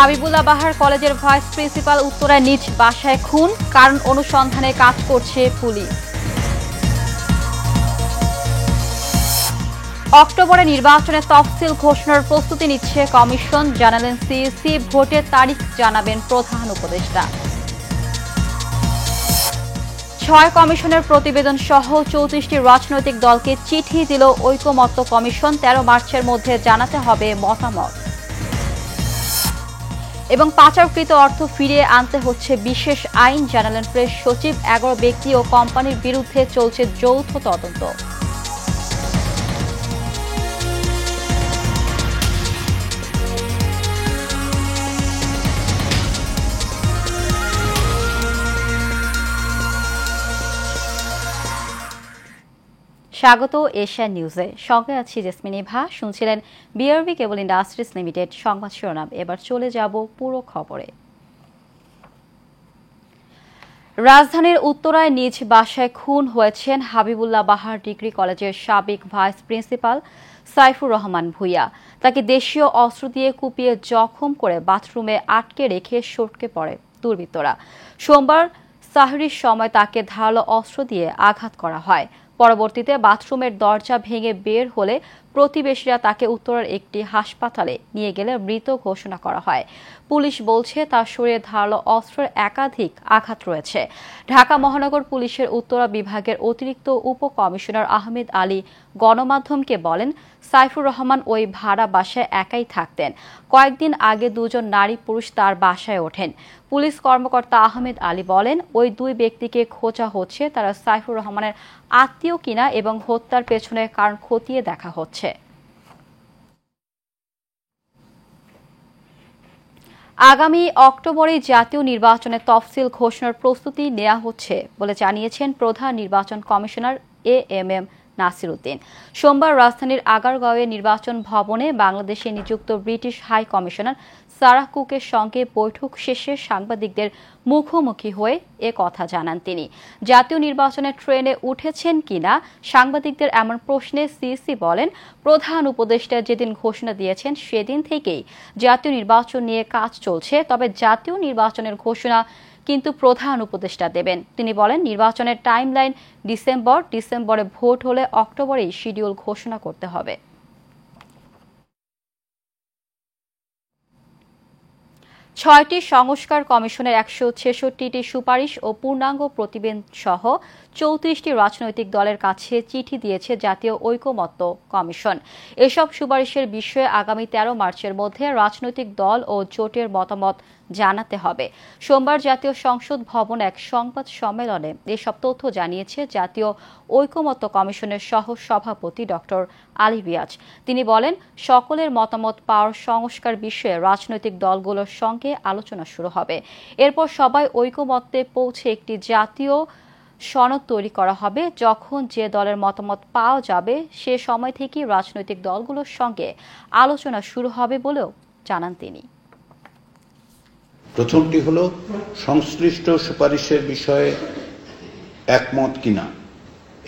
হাবিবুল্লাহ বাহার কলেজের vice principal উত্তরায় নিজ বাসায় খুন, কারণ অনুসন্ধানে কাজ করছে পুলিশ। অক্টোবরে নির্বাচনের তফসিল ঘোষণার প্রস্তুতি নিচ্ছে কমিশন, জানালেন সিইসি। ভোটের তারিখ জানাবেন প্রধান উপদেষ্টা। ৬ কমিশনের প্রতিবেদন সহ ৩৪টি রাজনৈতিক দলকে চিঠি দিল ঐকমত্য কমিশন। ১৩ মার্চের মধ্যে জানাতে হবে মতামত। এবং পাচারকৃত অর্থ ফিরিয়ে আনতে হচ্ছে বিশেষ আইন, জানালেন প্রেস সচিব। ১১ ব্যক্তি ও কোম্পানির বিরুদ্ধে চলছে যৌথ তদন্ত। স্বাগত এশিয়ান নিউজে, সঙ্গে আছি জেসমিন ইভা। শুনছিলেন বিআরবি কেবল ইন্ডাস্ট্রিজ লিমিটেড সংবাদ শিরোনাম। এবার চলে যাব পুরো খবরে। রাজধানীর উত্তরায় নিজ বাসায় খুন হয়েছেন হাবিবুল্লাহ বাহার ডিগ্রি কলেজের সাবেক ভাইস প্রিন্সিপাল সাইফুর রহমান ভূঁইয়া। তাকে দেশীয় অস্ত্র দিয়ে কুপিয়ে জখম করে বাথরুমে আটকে রেখে সটকে পড়ে দুর্বৃত্তরা। সোমবার সাহরির সময় তাকে ধারালো অস্ত্র দিয়ে আঘাত করা হয়। পরবর্তীতে বাথরুমের দরজা ভেঙে বের হলে প্রতিবেশীরা তাকে উত্তরার একটি হাসপাতালে নিয়ে গেলে মৃত ঘোষণা করা হয়। পুলিশ বলছে তার শরীরে ধারালো অস্ত্রের একাধিক আঘাত রয়েছে। ঢাকা মহানগর পুলিশের উত্তরা বিভাগের অতিরিক্ত উপকমিশনার আহমেদ আলী গণমাধ্যমকে বলেন, সাইফুর রহমান ওই ভাড়া বাসায় একাই থাকতেন। কয়েকদিন আগে দুজন নারী পুরুষ তার বাসায় ওঠেন। পুলিশ কর্মকর্তা আহমেদ আলী বলেন, ওই দুই ব্যক্তিকে খোঁজা হচ্ছে, তারা সাইফুর রহমানের আত্মীয় কিনা এবং হত্যার পেছনে কারণ খতিয়ে দেখা হচ্ছে। আগামী অক্টোবরে জাতীয় নির্বাচনের তফসিল ঘোষণার প্রস্তুতি নেওয়া হচ্ছে বলে জানিয়েছেন প্রধান নির্বাচন কমিশনার এএমএম নাসির উদ্দিন। সোমবার রাজধানীর আগারগাঁওয়ে নির্বাচন ভবনে বাংলাদেশে নিযুক্ত ব্রিটিশ হাই কমিশনার সারাহ কুকের সঙ্গে বৈঠক শেষে সাংবাদিকদের মুখোমুখি হয়ে এ কথা জানান তিনি। জাতীয় নির্বাচনের ট্রেনে উঠেছেন কিনা সাংবাদিকদের এমন প্রশ্নে সিইসি বলেন, প্রধান উপদেষ্টা যেদিন ঘোষণা দিয়েছেন সেদিন থেকেই জাতীয় নির্বাচন নিয়ে কাজ চলছে, তবে জাতীয় নির্বাচনের ঘোষণা কিন্তু প্রধান উপদেষ্টা দেবেন। তিনি বলেন, নির্বাচনের টাইমলাইন ডিসেম্বরে ভোট হলে অক্টোবরেই শিডিউল ঘোষণা করতে হবে। ৬টি সংস্কার কমিশনের ১৬৬টি সুপারিশ ও পূর্ণাঙ্গ প্রতিবেদন সহ ৩৪টি রাজনৈতিক দলের কাছে চিঠি দিয়েছে জাতীয় ঐকমত্য কমিশন। এসব সুপারিশের বিষয়ে আগামী ১৩ মার্চের মধ্যে রাজনৈতিক দল ও জোটের মতামত জানাতে হবে। সোমবার জাতীয় সংসদ ভবন এক সংবাদ সম্মেলনে এসব তথ্য জানিয়েছে জাতীয় ঐকমত্য কমিশনের সহ সভাপতি ডক্টর আলী রিয়াজ। তিনি বলেন, সকলের মতামত পাওয়ার সংস্কার বিষয়ে রাজনৈতিক দলগুলোর সঙ্গে আলোচনা শুরু হবে। এরপর সবাই ঐকমত্যে পৌঁছে একটি জাতীয় সনদ তৈরি করা হবে। যখন যে দলের মতামত পাওয়া যাবে সে সময় থেকেই রাজনৈতিক দলগুলোর সঙ্গে আলোচনা শুরু হবে বলেও জানান তিনি। প্রথমটি হলো সংশ্লিষ্ট সুপারিশের বিষয়ে একমত কিনা।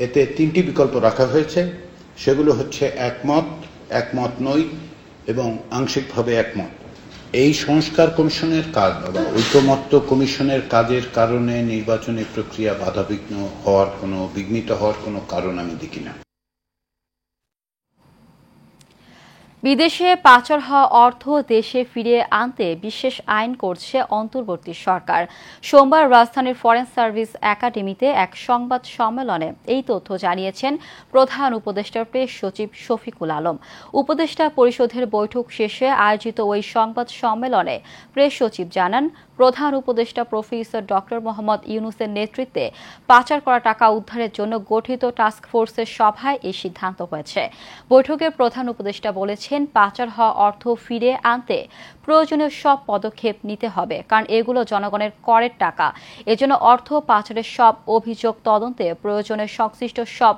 এতে ৩টি বিকল্প রাখা হয়েছে। সেগুলো হচ্ছে একমত, একমত নই এবং আংশিকভাবে একমত। এই সংস্কার কমিশনের কাজ বা ঐকমত্য কমিশনের কাজের কারণে নির্বাচনী প্রক্রিয়া বিঘ্নিত হওয়ার কোনো কারণ আমি দেখি না। বিদেশে পাচার হওয়া অর্থ দেশে ফিরিয়ে আনতে বিশেষ আইন করছে অন্তর্বর্তী সরকার। সোমবার রাজধানীর ফরেন সার্ভিস একাডেমিতে এক সংবাদ সম্মেলনে এই তথ্য জানিয়েছেন প্রধান উপদেষ্টার প্রেস সচিব শফিকুল আলম। উপদেষ্টা পরিষদের বৈঠক শেষে আয়োজিত ওই সংবাদ সম্মেলনে প্রেস সচিব জানান, প্রধান উপদেষ্টা প্রফেসর ডক্টর মোহাম্মদ ইউনূসের নেতৃত্বে পাচার করা টাকা উদ্ধারের জন্য গঠিত টাস্কফোর্সের সভায় এই সিদ্ধান্ত হয়েছে। বৈঠকে প্রধান উপদেষ্টা বলেছেন, পাচার হওয়া অর্থ ফিরিয়ে আনতে প্রয়োজনীয় সব পদক্ষেপ নিতে হবে, কারণ এগুলো জনগণের করের টাকা। এজন্য অর্থ পাচারের সব অভিযোগ তদন্তে প্রয়োজনে সংশ্লিষ্ট সব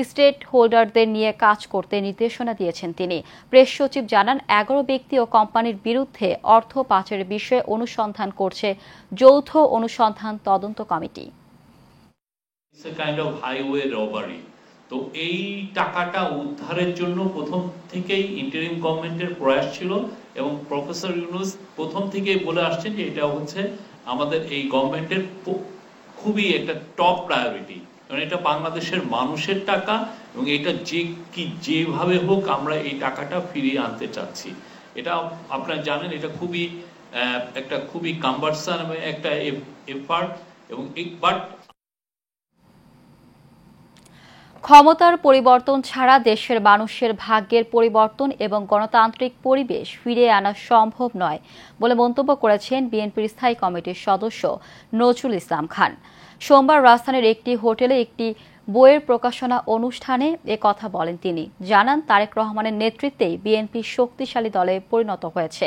স্টেক হোল্ডারদের নিয়ে কাজ করতে নির্দেশনা দিয়েছেন তিনি। প্রেস সচিব জানান, ১১ ব্যক্তি ও কোম্পানির বিরুদ্ধে অর্থ পাচারের বিষয়ে অনুসন্ধান করছে যৌথ অনুসন্ধান তদন্ত committee. It's a kind of highway robbery. তো এই টাকাটা উদ্ধারের জন্য প্রথম থেকেই ইন্টারিম গভর্নমেন্টের প্রয়াস ছিল এবং প্রফেসর ইউনূস প্রথম থেকেই বলে আসছেন যে এটা হচ্ছে আমাদের এই গভর্নমেন্টের খুবই একটা টপ প্রায়োরিটি, কারণ এটা বাংলাদেশের মানুষের টাকা এবং এটা যেভাবে হোক আমরা এই টাকাটা ফিরিয়ে আনতে চাচ্ছি। এটা আপনারা জানেন এটা খুবই কাম্বারসাম একটা এফার্ট এবং বাট ক্ষমতার পরিবর্তন ছাড়া দেশের মানুষের ভাগ্যের পরিবর্তন এবং গণতান্ত্রিক পরিবেশ ফিরিয়ে আনা সম্ভব নয় বলে মন্তব্য করেছেন বিএনপির স্থায়ী কমিটির সদস্য নজরুল ইসলাম খান। সোমবার রাজধানীর একটি হোটেলে একটি বইয়ের প্রকাশনা অনুষ্ঠানে কথা বলেন তিনি। জানান, তারেক রহমানের নেতৃত্বেই বিএনপি শক্তিশালী দলে পরিণত হয়েছে।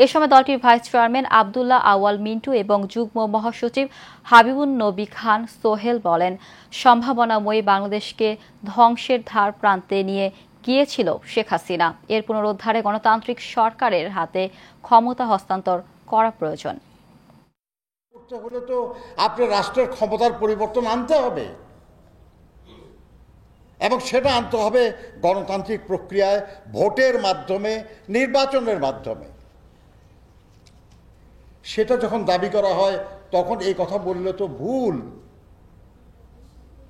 এ সময় দলটির ভাইস চেয়ারম্যান আব্দুল্লাহ আউয়াল মিন্টু এবং যুগ্ম মহাসচিব হাবিবুন নবী খান সোহেল বলেন, সম্ভাবনাময়ী বাংলাদেশকে ধ্বংসের ধার প্রান্তে নিয়ে গিয়েছিল শেখ হাসিনা। এর পুনরুদ্ধারে গণতান্ত্রিক সরকারের হাতে ক্ষমতা হস্তান্তর করা প্রয়োজন। হলে তো আপনার রাষ্ট্রের ক্ষমতার পরিবর্তন আনতে হবে এবং সেটা আনতে হবে গণতান্ত্রিক প্রক্রিয়ায়, ভোটের মাধ্যমে, নির্বাচনের মাধ্যমে। সেটা যখন দাবি করা হয় তখন এই কথা বললে তো ভুল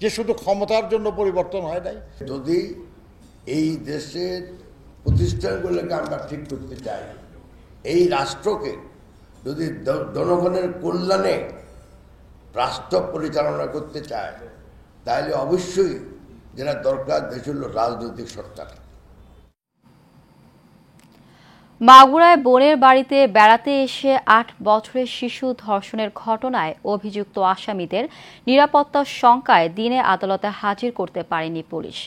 যে শুধু ক্ষমতার জন্য পরিবর্তন হয় নাই। যদি এই দেশের প্রতিষ্ঠানগুলোকে আমরা ঠিক করতে চাই, এই রাষ্ট্রকে যদি জনগণের কল্যাণে রাষ্ট্র পরিচালনা করতে চায়, তাহলে অবশ্যই যেটা দরকার দেশ হল রাজনৈতিক সরকার। মাগুরায় বোনের বাড়িতে বেড়াতে এসে ৮ বছরের শিশু ধর্ষণের ঘটনায় অভিযুক্ত আসামিদের নিরাপত্তার শঙ্কায় দিনে আদালতে হাজির করতে পারেনি পুলিশ।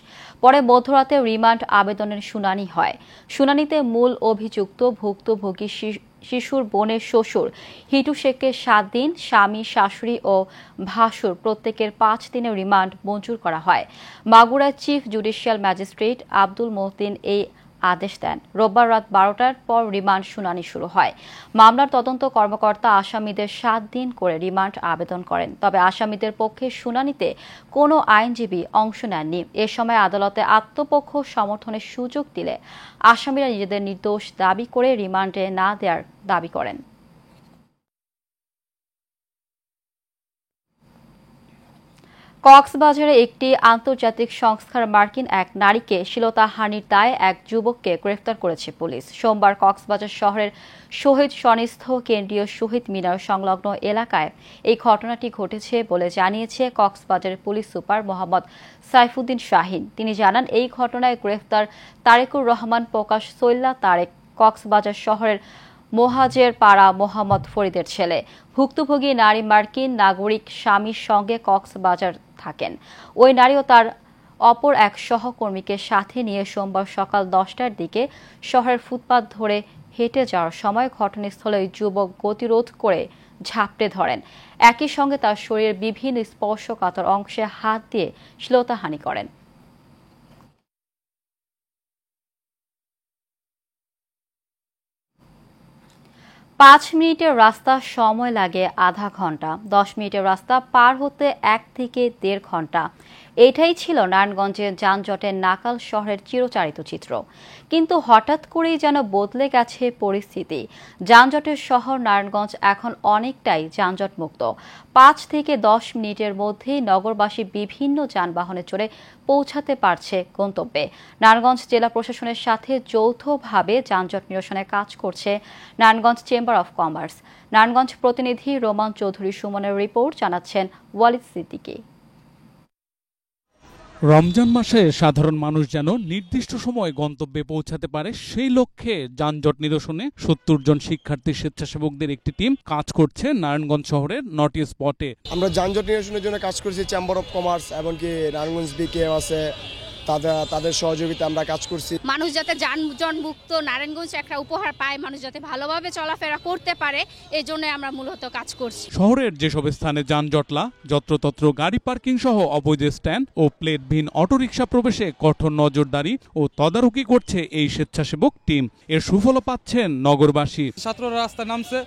পরে মধ্যরাতে রিমান্ড আবেদনের শুনানি হয়। শুনানিতে মূল অভিযুক্ত ভুক্তভোগী শিশুর বোনের শ্বশুর হিটু শেখকে ৭ দিন, স্বামী, শাশুড়ি ও ভাসুর প্রত্যেকের ৫ দিনের রিমান্ড মঞ্জুর করা হয়। মাগুরায় chief judicial magistrate Abdul Matin এই আদেশ দেন। রোববার রাত ১২টার পর রিমান্ড শুনানি শুরু হয়। মামলার তদন্ত কর্মকর্তা আসামিদের ৭ দিন করে রিমান্ড আবেদন করেন। তবে আসামিদের পক্ষে শুনানিতে কোনো আইনজীবী অংশ নেননি। এ সময় আদালতে আত্মপক্ষ সমর্থনের সুযোগ দিলে আসামিরা নিজেদের নির্দোষ দাবি করে রিমান্ডে না দেওয়ার দাবি করেন। কক্সবাজারে একটি আন্তর্জাতিক সংস্থার মার্কিন এক নারীকে শ্লীলতাহানির দায়ে এক যুবককে গ্রেফতার করেছে পুলিশ। সোমবার কক্সবাজার শহরের শহীদ সনিস্থ কেন্দ্রীয় শহীদ মিনার সংলগ্ন এলাকায় এই ঘটনাটি ঘটেছে বলে জানিয়েছে কক্সবাজারের পুলিশ সুপার মোহাম্মদ সাইফুদ্দিন শাহিন। তিনি জানান, এই ঘটনায় গ্রেফতার তারেকুর রহমান প্রকাশ সৈল্লা তারেক কক্সবাজার শহরের মোহাজের পাড়া মোহাম্মদ ফরিদের ছেলে। ভুক্তভোগী নারী মার্কিন নাগরিক স্বামীর সঙ্গে কক্সবাজার থাকেন। ওই নারী ও তার অপর এক সহকর্মীকে সাথে নিয়ে সোমবার সকাল 10টার দিকে শহরের ফুটপাত ধরে হেঁটে যাওয়ার সময় ঘটনাস্থলে ওই যুবক গতিরোধ করে ঝাপটে ধরেন। একই সঙ্গে তার শরীরের বিভিন্ন স্পর্শকাতর অংশে হাত দিয়ে শ্লীলতাহানি করেন। পাঁচ মিনিটের রাস্তা সময় লাগে আধা ঘন্টা, 10 মিনিটের রাস্তা পার হতে 1 থেকে 1.5 ঘন্টা। এটাই ছিল নারায়ণগঞ্জের যানজটের নাকাল শহরের চিরচারিত চিত্র। কিন্তু হঠাৎ করেই যেন বদলে গেছে পরিস্থিতি। যানজটের শহর নারায়ণগঞ্জ এখন অনেকটাই যানজট মুক্ত। 5 থেকে 10 মিনিটের মধ্যেই নগরবাসী বিভিন্ন যানবাহনে চড়ে পৌঁছাতে পারছে গন্তব্যে। নারায়ণগঞ্জ জেলা প্রশাসনের সাথে যৌথভাবে যানজট নিরসনে কাজ করছে Narayanganj chamber of commerce. Narayanganj প্রতিনিধি রোমান চৌধুরী সুমনের রিপোর্ট, জানাচ্ছেন ওয়ালিদ সিদ্দিকী। রমজান মাসে সাধারণ মানুষ যেন নির্দিষ্ট সময়ে গন্তব্যে পৌঁছাতে পারে, সেই লক্ষ্যে যানজট নিরসনে 70 জন শিক্ষার্থী স্বেচ্ছাসেবকদের একটি টিম কাজ করছে নারায়ণগঞ্জ শহরের 9টি স্পটে। আমরা যানজট নিরসনের জন্য কাজ করছি চেম্বার অফ কমার্স, এমনকি নারায়ণগঞ্জ বিকে আছে, তাদের সহযোগিতা আমরা কাজ করছি। মানুষ যাতে যানজট মুক্ত নারায়ণগঞ্জ একটা উপহার পায়, মানুষ যাতে ভালোভাবে চলাফেরা করতে পারে, এই জন্য আমরা মূলত কাজ করছি। শহরের যেসব স্থানে যানজটলা, যত্রতত্র গাড়ি পার্কিং সহ অবৈধ স্ট্যান্ড ও প্লেটবিহীন অটোরিকশা প্রবেশে কঠোর নজরদারি ও তদারকি করছে এই স্বেচ্ছাসেবক টিম। এর সুফল পাচ্ছেন নগরবাসী। ছাত্ররা রাস্তায় নামছে,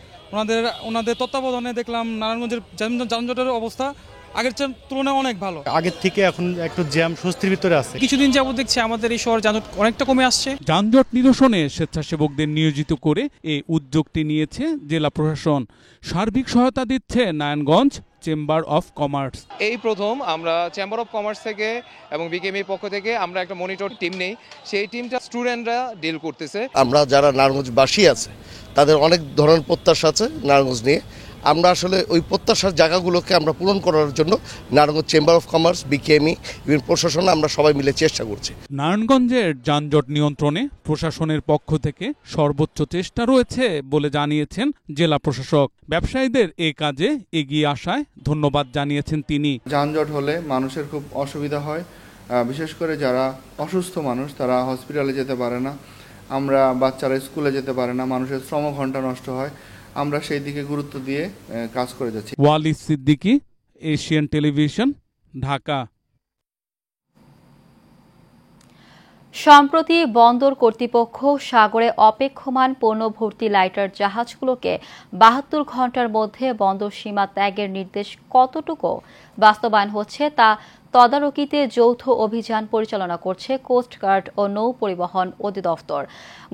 ওনাদের তত্ত্বাবধানে দেখলাম নারায়ণগঞ্জের যানজটের অবস্থা আগের তুলনায় অনেক ভালো। আগের থেকে এখন একটু জ্যাম স্বস্তির ভিতরে আছে। কিছুদিন যাবত দেখছি আমাদের এই শহর যানজট অনেকটা কমে আসছে। যানজট নিরসনে স্বেচ্ছাসেবকদের নিয়োজিত করে এই উদ্যোগটি নিয়েছে জেলা প্রশাসন। সার্বিক সহায়তা দিচ্ছে নারায়ণগঞ্জ চেম্বার অফ কমার্স। এই প্রথম আমরা চেম্বার অফ কমার্স থেকে এবং বিকেএমইর পক্ষ থেকে আমরা একটা মনিটর টিম নেই, সেই টিমটা স্টুডেন্টরা ডিল করতেছে। আমরা যারা নারায়ণগঞ্জবাসী আছে তাদের অনেক ধরনের প্রত্যাশা আছে নারায়ণগঞ্জ নিয়ে। আমরা আসলে ওই প্রত্যাশার জায়গাগুলোকে আমরা পূরণ করার জন্য Narayanganj chamber of commerce, BKME, বিভিন্ন প্রশাসন আমরা সবাই মিলে চেষ্টা করছি। নারায়ণগঞ্জের যানজট নিয়ন্ত্রণে প্রশাসনের পক্ষ থেকে সর্বোচ্চ চেষ্টা রয়েছে বলে জানিয়েছেন জেলা প্রশাসক। ব্যবসায়ীদের এ কাজে এগিয়ে আসায় ধন্যবাদ জানিয়েছেন তিনি। যানজট হলে মানুষের খুব অসুবিধা হয়, বিশেষ করে যারা অসুস্থ মানুষ তারা হসপিটালে যেতে পারে না, আমরা বাচ্চারা স্কুলে যেতে পারে না, মানুষের শ্রম ঘন্টা নষ্ট হয়। আমরা সেই দিকে গুরুত্ব দিয়ে কাজ করে যাচ্ছি। Walid Siddiqui, Asian television, Dhaka. সম্প্রতি বন্দর কর্তৃপক্ষ সাগরে অপেক্ষমান পণ্য ভর্তি লাইটার জাহাজগুলোকে ৭২ ঘন্টার মধ্যে বন্দর সীমা ত্যাগের নির্দেশ কতটুকু বাস্তবায়ন হচ্ছে তা তদারকিতে যৌথ অভিযান পরিচালনা করছে কোস্টগার্ড ও নৌ পরিবহন অধিদপ্তর।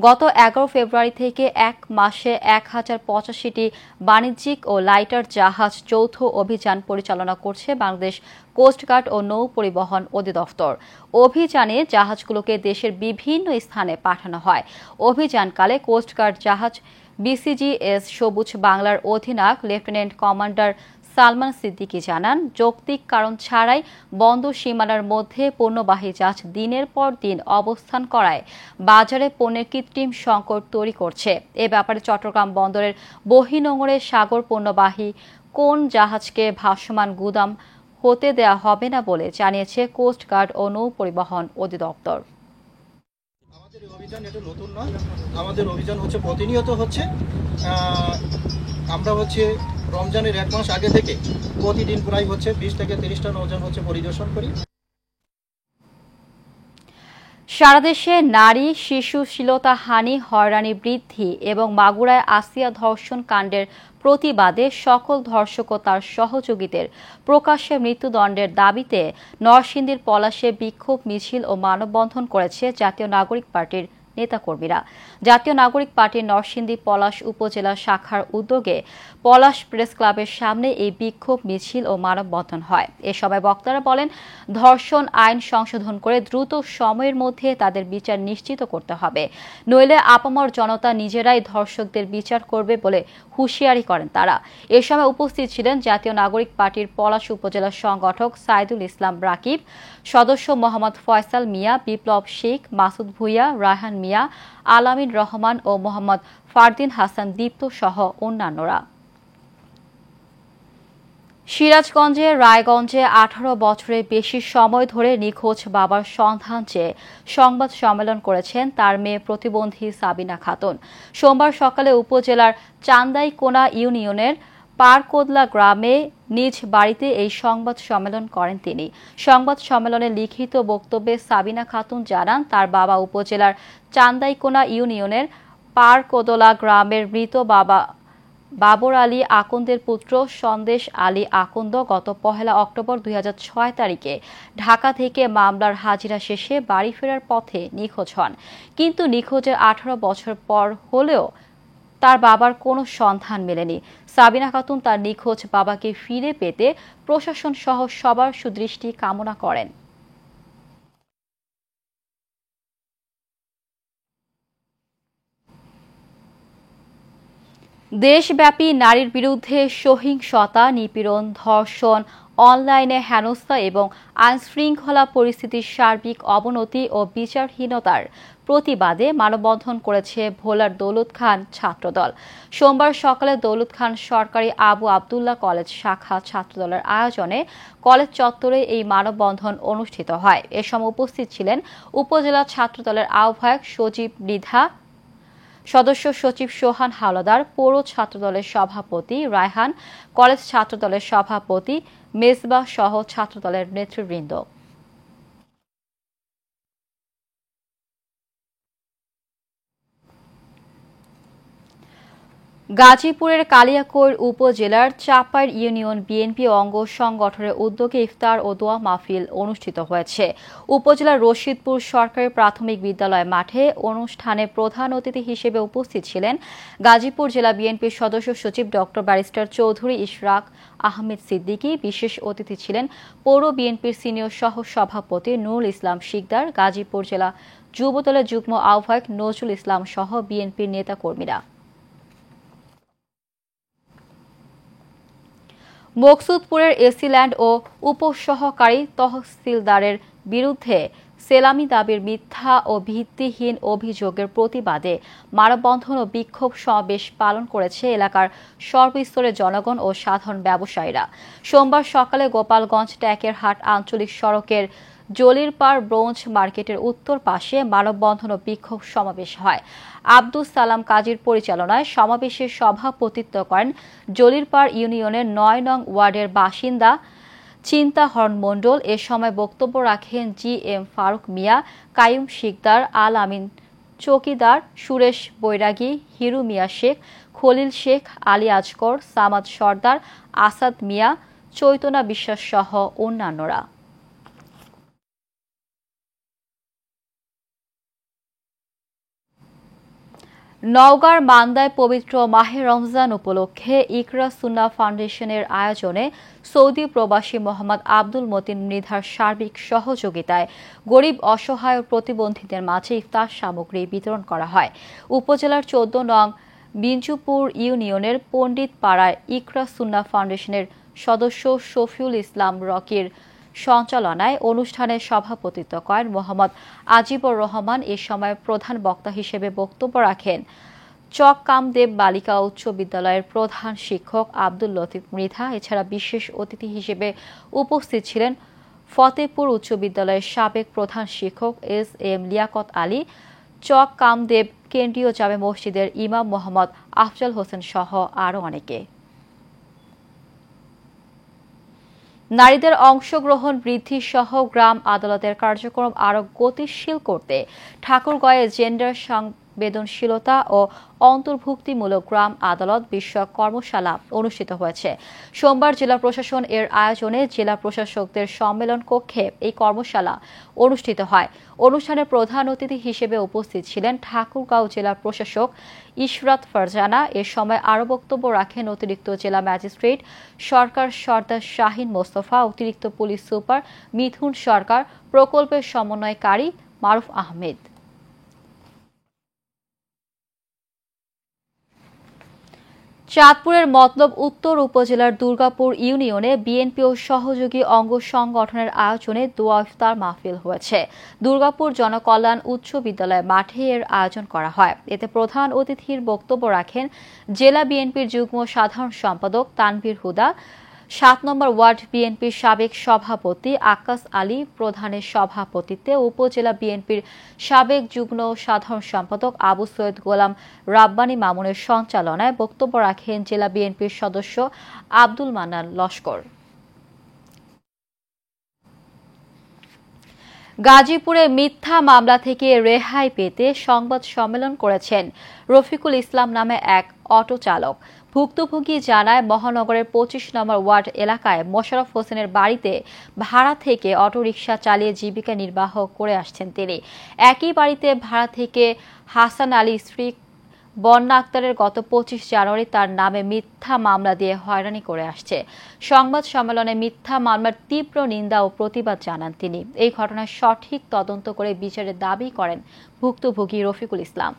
গত ১১ ফেব্রুয়ারি থেকে এক মাসে ১,০৮৫টি বাণিজ্যিক ও লাইটার জাহাজ যৌথ অভিযান পরিচালনা করছে বাংলাদেশ কোস্টগার্ড ও নৌ পরিবহন অধিদপ্তর। অভিযানে জাহাজগুলোকে দেশের বিভিন্ন স্থানে পাঠানো হয়। অভিযানকালে কোস্টগার্ড জাহাজ বিসিজিএস সবুজ বাংলার অধিনায়ক লেফটেন্যান্ট কমান্ডার সালমান সিদ্দিকী জানান, যৌক্তিক কারণ ছাড়াই বন্দর সীমানার মধ্যে পণ্যবাহী জাহাজ দিনের পর দিন অবস্থান করায় বাজারে পণ্যের কৃত্রিম সংকট তৈরি করছে। এ ব্যাপারে চট্টগ্রাম বন্দরের বহিনোঙরে সাগর পণ্যবাহী কোন জাহাজকে ভাসমান গুদাম হতে দেয়া হবে না বলে জানিয়েছে কোস্টগার্ড ও নৌ পরিবহন অধিদপ্তর। আমাদের অভিযান এটা নতুন নয়, আমাদের অভিযান হচ্ছে প্রতিনিয়ত হচ্ছে। আমরা রমজানের ১ মাস আগে থেকে প্রতিদিন প্রায় ২০ থেকে ৩০টা নৌযান পরিদর্শন করি। সারা দেশে নারী শিশু শ্লীলতাহানি, হয়রানি বৃদ্ধি এবং মাগুরায় আসিয়া ধর্ষণ কাণ্ডের প্রতিবাদে সকল ধর্ষক ও তার সহযোগীদের প্রকাশ্যে মৃত্যুদণ্ডের দাবিতে নরসিংদীর পলাশে বিক্ষোভ মিছিল ও মানববন্ধন করেছে জাতীয় নাগরিক পার্টির নেতাকর্মীরা। জাতীয় নাগরিক পার্টির নরসিংদী পলাশ উপজেলা শাখার উদ্যোগে পলাশ প্রেস ক্লাবের সামনে এই বিক্ষোভ মিছিল ও মানববন্ধন হয়। এ সময় বক্তারা বলেন, ধর্ষণ আইন সংশোধন করে দ্রুত সময়ের মধ্যে তাদের বিচার নিশ্চিত করতে হবে, নইলে আপামর জনতা নিজেরাই ধর্ষকদের বিচার করবে বলে হুঁশিয়ারি করেন তারা। এ সময় উপস্থিত ছিলেন জাতীয় নাগরিক পার্টির পলাশ উপজেলা সংগঠক সাইদুল ইসলাম রাকিব, সদস্য মোহাম্মদ ফয়সাল মিয়া, বিপ্লব শেখ, মাসুদ ভুইয়া, রায়হান মিয়া, আলামিন রহমান ও মোহাম্মদ ফারদিন হাসান দীপ্ত সহ অন্যান্যরা। সিরাজগঞ্জের রায়গঞ্জে ১৮ বছরের বেশি সময় ধরে নিখোঁজ বাবার সন্ধান চেয়ে সংবাদ সম্মেলন করেছেন তার মেয়ে প্রতিবন্ধী সাবিনা খাতুন। সোমবার সকালে উপজেলার চান্দাইকোনা ইউনিয়নের পারকোদলা গ্রামে নিজ বাড়িতে এই সংবাদ সম্মেলন করেন তিনি। সংবাদ সম্মেলনে লিখিত বক্তব্যে সাবিনা খাতুন জানান, তার বাবা উপজেলার চান্দাইকোনা ইউনিয়নের পারকোদলা গ্রামের মৃত বাবা বাবর আলী আকন্দের পুত্র সন্দেশ আলী আকন্দ গত ১ অক্টোবর ২০০৬ তারিখে ঢাকা থেকে মামলার হাজিরা শেষে বাড়ি ফেরার পথে নিখোঁজ হন। কিন্তু নিখোঁজের ১৮ বছর পর হলেও তার বাবার কোনো সন্ধান মেলেনি। সাবিনা খাতুন তার নিখোঁজ বাবাকে ফিরে পেতে প্রশাসন সহ সবার সুদৃষ্টি কামনা করেন। দেশব্যাপী নারীর বিরুদ্ধে সহিংসতা, নিপীড়ন, ধর্ষণ, অনলাইনে হেনস্থা এবং আইনশৃঙ্খলা পরিস্থিতির সার্বিক অবনতি ও বিচারহীনতার প্রতিবাদে মানববন্ধন করেছে ভোলার দৌলত খান ছাত্রদল। সোমবার সকালে দৌলত খান সরকারি আবু আবদুল্লাহ কলেজ শাখা ছাত্রদলের আয়োজনে কলেজ চত্বরে এই মানববন্ধন অনুষ্ঠিত হয়। এ সময় উপস্থিত ছিলেন উপজেলা ছাত্রদলের আহ্বায়ক সজীব মৃধা, সদস্য সচিব সোহান হাওলাদার, পৌর ছাত্রদলের সভাপতি রায়হান, কলেজ ছাত্রদলের সভাপতি মেজবাহ সহ ছাত্রদলের নেতৃবৃন্দ। গাজীপুরের কালিয়াকৈর উপজেলার চাপাইর ইউনিয়ন বিএনপি অঙ্গ সংগঠনের উদ্যোগে ইফতার ও দোয়া মাহফিল অনুষ্ঠিত হয়েছে। উপজেলার রশিদপুর সরকারি প্রাথমিক বিদ্যালয় মাঠে অনুষ্ঠানে প্রধান অতিথি হিসেবে উপস্থিত ছিলেন গাজীপুর জেলা বিএনপির সদস্য সচিব ড ব্যারিস্টার চৌধুরী ইশরাক আহমেদ সিদ্দিকী। বিশেষ অতিথি ছিলেন পৌর বিএনপির সিনিয়র সহ সভাপতি নুরুল ইসলাম শিকদার, গাজীপুর জেলা যুবদলের যুগ্ম আহ্বায়ক নজরুল ইসলাম সহ বিএনপির নেতাকর্মীরা। মকসুদপুরের এসিল্যান্ড ও উপসহকারী তহসিলদারের বিরুদ্ধে সেলামি দাবির মিথ্যা ও ভিত্তিহীন অভিযোগের প্রতিবাদে মানববন্ধন ও বিক্ষোভ সমাবেশ পালন করেছে এলাকার সর্বস্তরের জনগণ ও সাধারণ ব্যবসায়ীরা। সোমবার সকালে গোপালগঞ্জ ট্যাকেরহাট আঞ্চলিক সড়কের জলিরপাড় ব্রোঞ্জ মার্কেটের উত্তর পাশে মানববন্ধন ও বিক্ষোভ সমাবেশ হয়। আব্দুস সালাম কাজীর পরিচালনায় সমাবেশে সভাপতিত্ব করেন জলিরপাড় ইউনিয়নের ৯ নং ওয়ার্ডের বাসিন্দা চিন্তাহরণ মণ্ডল। এ সময় বক্তব্য রাখেন GM ফারুক মিয়া, কাইয়ুম শিকদার, আল আমিন চৌকিদার, সুরেশ বৈরাগী, হিরু মিয়া শেখ, খলিল শেখ, আলী আজকর, সামাদ সর্দার, আসাদ মিয়া, চৈতনা বিশ্বাস সহ অন্যান্যরা। নওগাঁর মান্দায় পবিত্র মাহে রমজান উপলক্ষে ইকরা সুন্নাহ ফাউন্ডেশনের আয়োজনে সৌদি প্রবাসী মোহাম্মদ আব্দুল মতিন মৃধার সার্বিক সহযোগিতায় গরিব অসহায় ও প্রতিবন্ধীদের মাঝে ইফতার সামগ্রী বিতরণ করা হয়। উপজেলার ১৪ নং বিঞ্জুপুর ইউনিয়নের পণ্ডিত পাড়ায় ইকরা সুন্নাহ ফাউন্ডেশনের সদস্য শফিউল ইসলাম রকির সঞ্চালনায় অনুষ্ঠানে সভাপতিত্ব করেন মোহাম্মদ আজিবুর রহমান। এ সময় প্রধান বক্তা হিসেবে বক্তব্য রাখেন চক কামদেব বালিকা উচ্চ বিদ্যালয়ের প্রধান শিক্ষক আব্দুল লতিফ মৃধা। এছাড়া বিশেষ অতিথি হিসেবে উপস্থিত ছিলেন ফতেপুর উচ্চ বিদ্যালয়ের সাবেক প্রধান শিক্ষক SM লিয়াকত আলী, চক কামদেব কেন্দ্রীয় জামে মসজিদের ইমাম মোহাম্মদ আফজাল হোসেন সহ আরও অনেকে। নারীদের অংশগ্রহণ বৃদ্ধি সহ গ্রাম আদালতের কার্যক্রম আরও গতিশীল করতে ঠাকুরগাঁয়ে জেন্ডার সংবেদনশীলতা ও অন্তর্ভুক্তিমূলক গ্রাম আদালত বিষয়ক কর্মশালা অনুষ্ঠিত হয়েছে। সোমবার জেলা প্রশাসন এর আয়োজনে জেলা প্রশাসকদের সম্মেলন কক্ষে এই কর্মশালা অনুষ্ঠিত হয়। অনুষ্ঠানে প্রধান অতিথি হিসেবে উপস্থিত ছিলেন ঠাকুরগাঁও জেলা প্রশাসক ইশরাত ফারজানা। এ সময় আরও বক্তব্য রাখেন অতিরিক্ত জেলা ম্যাজিস্ট্রেট সরকার সর্দার শাহিন মোস্তফা, অতিরিক্ত পুলিশ সুপার মিথুন সরকার, প্রকল্পের সমন্বয়কারী মারুফ আহমেদ। চাঁদপুরের মতলব উত্তর উপজেলার দুর্গাপুর ইউনিয়নে বিএনপি ও সহযোগী অঙ্গ সংগঠনের আয়োজনে দোয়া ইফতার মাহফিল হয়েছে। দুর্গাপুর জনকল্যাণ উচ্চ বিদ্যালয় মাঠে এর আয়োজন করা হয়। এতে প্রধান অতিথির বক্তব্য রাখেন জেলা বিএনপির যুগ্ম সাধারণ সম্পাদক তানভীর হুদা, ৭ নম্বর ওয়ার্ড বিএনপির সাবেক সভাপতি আকাশ আলী প্রধানের সভাপতিত্বে উপজেলা বিএনপির সাবেক যুগ্ম সাধারণ সম্পাদক আবু সৈয়দ গোলাম রাব্বানী মামুনের সঞ্চালনায় বক্তব্য রাখেন জেলা বিএনপির সদস্য আব্দুল মান্নান লস্কর। গাজীপুরে মিথ্যা মামলা থেকে রেহাই পেতে সংবাদ সম্মেলন করেছেন রফিকুল ইসলাম নামে এক অটো চালক। ভুক্তভোগী জানায় মহানগরের ২৫ নম্বর ওয়ার্ড এলাকায় মোশাররফ হোসেনের বাড়িতে ভাড়া থেকে অটোরিকশা চালিয়ে জীবিকা নির্বাহ করে আসছেন তিনি। একই বাড়িতে ভাড়া থেকে হাসান আলী স্ত্রী বন্যা আক্তারের গত ২৫ জানুয়ারি তার নামে মিথ্যা মামলা দিয়ে হয়রানি করে আসছে। সংবাদ সম্মেলনে মিথ্যা মামলার তীব্র নিন্দা ও প্রতিবাদ জানান তিনি। এই ঘটনার সঠিক তদন্ত করে বিচারের দাবি করেন ভুক্তভোগী রফিকুল ইসলাম।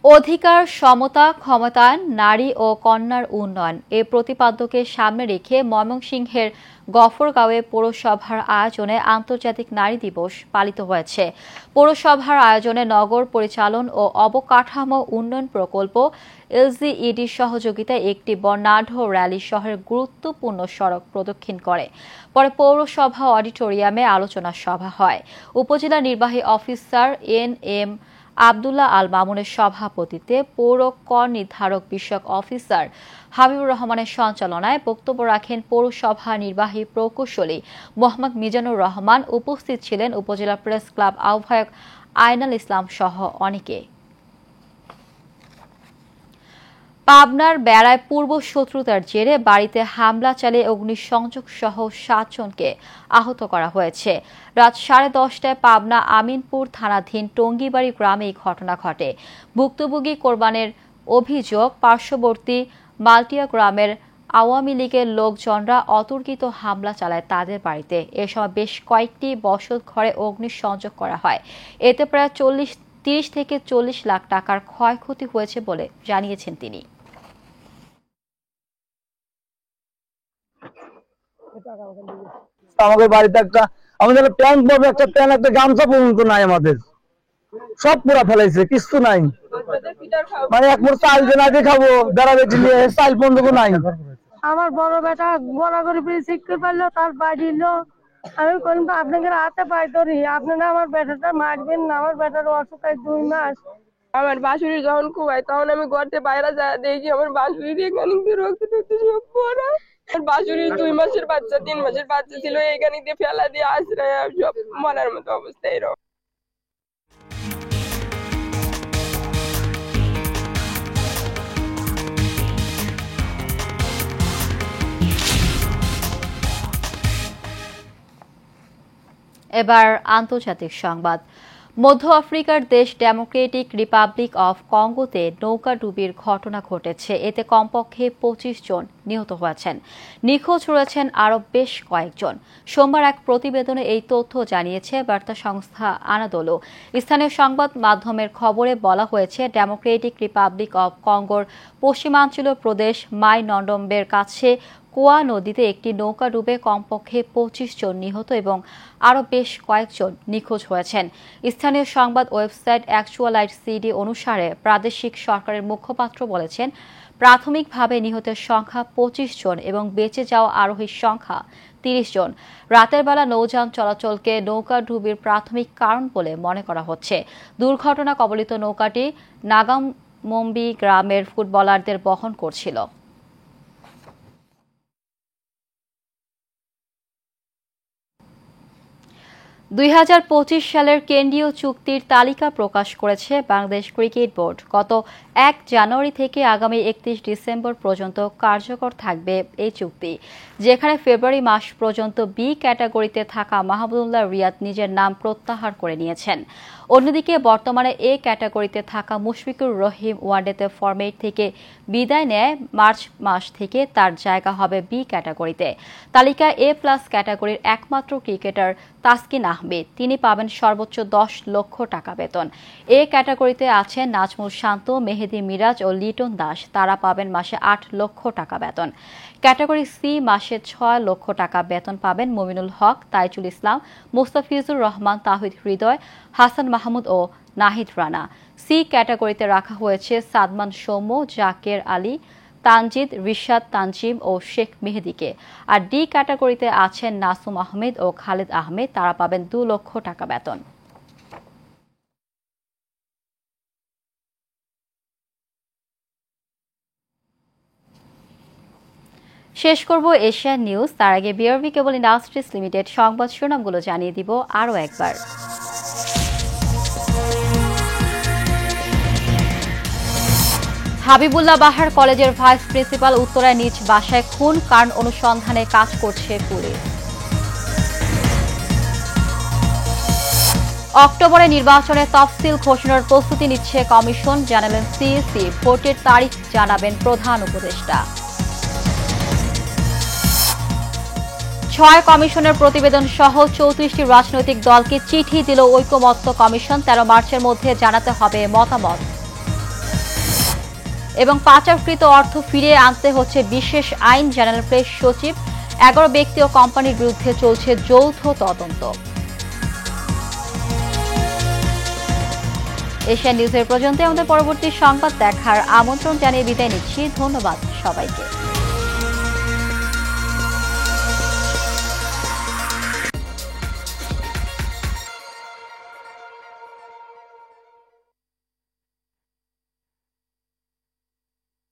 অধিকার, সমতা, ক্ষমতায়ন, নারী ও কন্যার উন্নয়ন এ প্রতিপাদ্যকে সামনে রেখে ময়মনসিংহের গফরগাঁওয়ে পৌরসভার আয়োজনে আন্তর্জাতিক নারী দিবস পালিত হয়েছে। পৌরসভার আয়োজনে নগর পরিচালন ও অবকাঠামো উন্নয়ন প্রকল্প LGED সহযোগিতায় একটি বর্ণাঢ্য র্যালি শহরের গুরুত্বপূর্ণ সড়ক প্রদক্ষিণ করে। পরে পৌরসভা অডিটোরিয়ামে আলোচনা সভা হয়। উপজেলা নির্বাহী অফিসার NM আব্দুল্লাহ আল মামুনের সভাপতিত্বে পৌর কর নির্ধারক বিষয়ক অফিসার হাবিবুর রহমানের সঞ্চালনায় বক্তব্য রাখেন পৌরসভা নির্বাহী প্রকৌশলী মোহাম্মদ মিজানুর রহমান। উপস্থিত ছিলেন উপজেলা প্রেস ক্লাব আহ্বায়ক আইনাল ইসলাম সহ অনেকে। পাবনার বেড়ায় পূর্ব শত্রুতার জেরে বাড়িতে হামলা চালিয়ে অগ্নিসংযোগ সহ 7 জনকে আহত করা হয়েছে। রাত 10:30টায় পাবনা আমিনপুর থানাধীন টঙ্গিবাড়ি গ্রামে এই ঘটনা ঘটে। ভুক্তভোগী কোরবানের অভিযোগ, পার্শ্ববর্তী মালটিয়া গ্রামের আওয়ামী লীগের লোকজনরা অতর্কিত হামলা চালায় তাদের বাড়িতে। এ সময় বেশ কয়েকটি বসত ঘরে অগ্নিসংযোগ করা হয়। এতে প্রায় 30 থেকে 40 লাখ টাকার ক্ষয়ক্ষতি হয়েছে বলে জানিয়েছেন তিনি। আমাদের বাড়িতে আমাদের প্যান্ট পরবে, একটা প্যান্ট, একটা গামছা পর্যন্ত নাই, আমাদের সব পুরা ফেলাইছে, কিছু নাই। মানে এক মোট চাল যে আগে খাবো বেড়া বেটি নিয়ে চাল পর্যন্ত নাই। আমার বড় বেটা গড়াগড়ি পেয়ে শিখতে পারলো, তার বাড়িল। আমি বললাম আপনাকে হাতে পাই ধরি, আপনারা আমার বেটাটা মারবেন না, আমার বেটার অসুখ 2 মাস। আমার বাঁশুরি যখন কুয়ায় তখন আমি ঘরতে বাইরে যা দেখি আমার বাঁশুরির এখানে রক্ত সব পড়া। আমার বাঁশুরির 2 মাসের বাচ্চা 3 মাসের বাচ্চা ছিল, এখানে দিয়ে ফেলা দিয়ে আশ্রয় সব মরার মতো অবস্থা। এরকম এবার আন্তর্জাতিক সংবাদ। মধ্য আফ্রিকার দেশ ডেমোক্রেটিক রিপাবলিক অফ কঙ্গোতে নৌকাডুবির ঘটনা ঘটেছে। এতে কমপক্ষে 25 জন নিহত হয়েছেন, নিখোঁজ রয়েছেন আরও বেশ কয়েকজন। সোমবার এক প্রতিবেদনে এই তথ্য জানিয়েছে বার্তা সংস্থা আনাদোলো। স্থানীয় সংবাদ মাধ্যমের খবরে বলা হয়েছে, ডেমোক্রেটিক রিপাবলিক অফ কঙ্গোর পশ্চিমাঞ্চলীয় প্রদেশ মাই নন্ডম্বের কাছে কোয়া নদীতে একটি নৌকা ডুবে কমপক্ষে 25 জন নিহত এবং আরও বেশ কয়েকজন নিখোঁজ হয়েছেন। স্থানীয় সংবাদ ওয়েবসাইট অ্যাকচুয়ালাইট সিডি অনুসারে প্রাদেশিক সরকারের মুখপাত্র বলেছেন, প্রাথমিকভাবে নিহতের সংখ্যা 25 জন এবং বেঁচে যাওয়া আরোহীর সংখ্যা 30 জন। রাতের বেলা নৌযান চলাচলকে নৌকা ডুবির প্রাথমিক কারণ বলে মনে করা হচ্ছে। দুর্ঘটনা কবলিত নৌকাটি নাগামম্বি গ্রামের ফুটবলারদের বহন করছিল। 2025 সালের কেন্দ্রীয় চুক্তির তালিকা প্রকাশ করেছে বাংলাদেশ ক্রিকেট বোর্ড। গত 1 জানুয়ারি থেকে আগামী 31 ডিসেম্বর পর্যন্ত কার্যকর থাকবে এই চুক্তি, যেখানে ফেব্রুয়ারি মাস পর্যন্ত বি ক্যাটাগরিতে থাকা মাহমুদুল্লাহ রিয়াদ নিজের নাম প্রত্যাহার করে নিয়েছেন। অন্যদিকে বর্তমানে এ ক্যাটাগরিতে থাকা মুশফিকুর রহিম ওয়ানডেতে ফরম্যাট থেকে বিদায় নেয়। মার্চ মাস থেকে তার জায়গা হবে বি ক্যাটাগরিতে। তালিকায় এ প্লাস ক্যাটাগরির একমাত্র ক্রিকেটার তাসকিন আহমেদ, তিনি পাবেন সর্বোচ্চ 10 লক্ষ টাকা বেতন। এ ক্যাটাগরিতে আছেন নাজমুল শান্ত, মেহেদি মিরাজ ও লিটন দাস, তারা পাবেন মাসে 8 লক্ষ টাকা বেতন। ক্যাটাগরি সি মাসে 6 লক্ষ টাকা বেতন পাবেন মুমিনুল হক, তাইজুল ইসলাম, মুস্তাফিজুর রহমান, তাহিদ হৃদয়, হাসান মাহমুদ ও নাহিদ রানা। সি ক্যাটাগরিতে রাখা হয়েছে সাদমান সৌম্য, জাকের আলী, তানজিদ, রিশাদ, তানজিম ও শেখ মেহেদিকে। আর ডি ক্যাটাগরিতে আছেন নাসুম আহমেদ ও খালেদ আহমেদ, তারা পাবেন 2 লক্ষ টাকা বেতন। শেষ করব এশিয়ান নিউজ, তার আগে বিআরবি কেবল ইন্ডাস্ট্রিজ লিমিটেড সংবাদ শিরোনামগুলো জানিয়ে দিব আরও একবার। হাবিবুল্লাহ বাহার কলেজের ভাইস প্রিন্সিপাল উত্তরায় নিজ বাসায় খুন, কারণ অনুসন্ধানে কাজ করছে পুলিশ। অক্টোবরে নির্বাচনের তফসিল ঘোষণার প্রস্তুতি নিচ্ছে কমিশন, জানালেন সিইসি। ভোটের তারিখ জানাবেন প্রধান উপদেষ্টা। 6 কমিশনের প্রতিবেদন সহ 34টি রাজনৈতিক দলকে চিঠি দিল ঐকমত্য কমিশন। 13 মার্চের মধ্যে জানাতে হবে মতামত। এবং পাচারকৃত অর্থ ফিরিয়ে আনতে হচ্ছে বিশেষ আইন, জানালেন প্রেস সচিব। 11 ব্যক্তি ও কোম্পানির বিরুদ্ধে চলছে যৌথ তদন্ত। এশিয়ান নিউজের পর্যন্ত আমাদের পরবর্তী সংবাদ দেখার আমন্ত্রণ জানিয়ে বিদায় নিচ্ছি। ধন্যবাদ সবাইকে।